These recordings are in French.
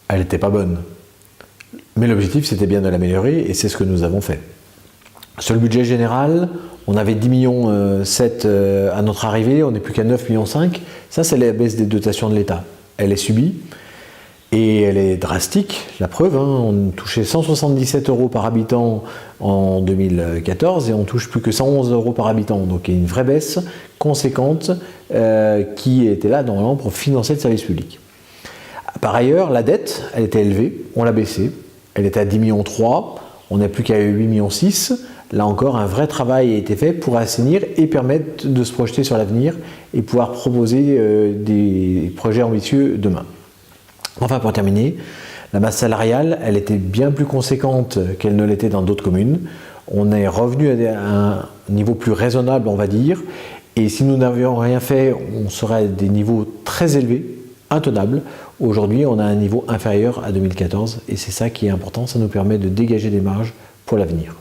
Elle n'était pas bonne. Mais l'objectif, c'était bien de l'améliorer, et c'est ce que nous avons fait. Sur le budget général, on avait 10,7 millions à notre arrivée, on n'est plus qu'à 9,5 millions. Ça, c'est la baisse des dotations de l'État. Elle est subie, et elle est drastique, la preuve. On touchait 177 € par habitant en 2014, et on touche plus que 111 € par habitant. Donc il y a une vraie baisse conséquente qui était là normalement pour financer le service public. Par ailleurs, la dette, elle était élevée, on l'a baissée. Elle était à 10,3 millions, on n'est plus qu'à 8,6 millions. Là encore, un vrai travail a été fait pour assainir et permettre de se projeter sur l'avenir et pouvoir proposer des projets ambitieux demain. Enfin, pour terminer, la masse salariale, elle était bien plus conséquente qu'elle ne l'était dans d'autres communes. On est revenu à un niveau plus raisonnable, on va dire, et si nous n'avions rien fait, on serait à des niveaux très élevés, intenables. Aujourd'hui, on a un niveau inférieur à 2014, et c'est ça qui est important, ça nous permet de dégager des marges pour l'avenir.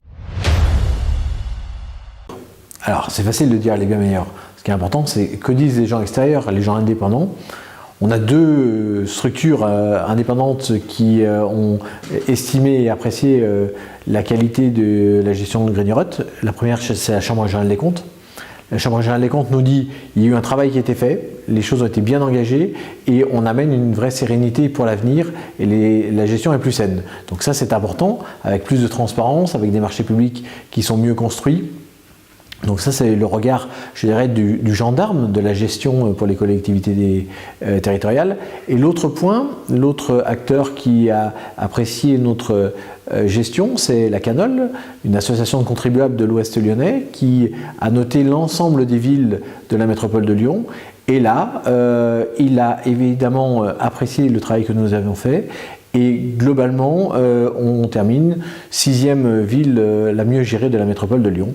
Alors, c'est facile de dire les bien meilleurs. Ce qui est important, c'est que disent les gens extérieurs, les gens indépendants. On a deux structures indépendantes qui ont estimé et apprécié la qualité de la gestion de Grignoret. La première, c'est la Chambre régionale des comptes. La Chambre régionale des comptes nous dit qu'il y a eu un travail qui a été fait, les choses ont été bien engagées et on amène une vraie sérénité pour l'avenir et la gestion est plus saine. Donc ça, c'est important, avec plus de transparence, avec des marchés publics qui sont mieux construits. Donc ça, c'est le regard, je dirais, du gendarme de la gestion pour les collectivités territoriales. Et l'autre point, l'autre acteur qui a apprécié notre gestion, c'est la Canol, une association de contribuables de l'Ouest lyonnais qui a noté l'ensemble des villes de la métropole de Lyon. Et là, il a évidemment apprécié le travail que nous avions fait. Et globalement, on termine 6e ville la mieux gérée de la métropole de Lyon.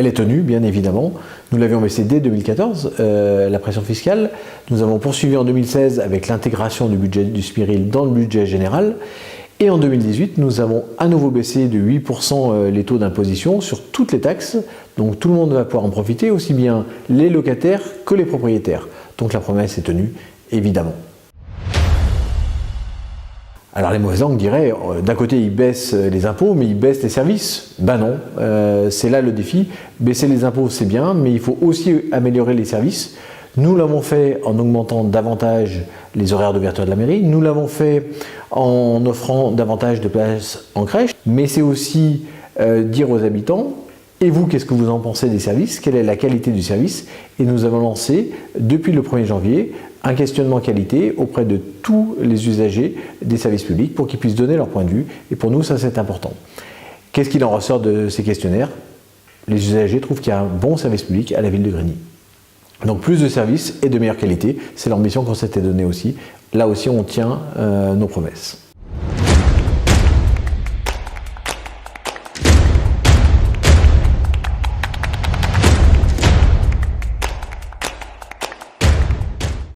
Elle est tenue, bien évidemment. Nous l'avions baissé dès 2014, la pression fiscale. Nous avons poursuivi en 2016 avec l'intégration du budget du SPIRIL dans le budget général. Et en 2018, nous avons à nouveau baissé de 8% les taux d'imposition sur toutes les taxes. Donc tout le monde va pouvoir en profiter, aussi bien les locataires que les propriétaires. Donc la promesse est tenue, évidemment. Alors les mauvais langues diraient, d'un côté ils baissent les impôts, mais ils baissent les services. Ben non, c'est là le défi. Baisser les impôts c'est bien, mais il faut aussi améliorer les services. Nous l'avons fait en augmentant davantage les horaires d'ouverture de la mairie, nous l'avons fait en offrant davantage de places en crèche, mais c'est aussi dire aux habitants, et vous, qu'est-ce que vous en pensez des services? Quelle est la qualité du service? Et nous avons lancé, depuis le 1er janvier, un questionnement qualité auprès de tous les usagers des services publics pour qu'ils puissent donner leur point de vue. Et pour nous, ça c'est important. Qu'est-ce qu'il en ressort de ces questionnaires? Les usagers trouvent qu'il y a un bon service public à la ville de Grigny. Donc plus de services et de meilleure qualité, c'est l'ambition qu'on s'était donnée aussi. Là aussi, on tient nos promesses.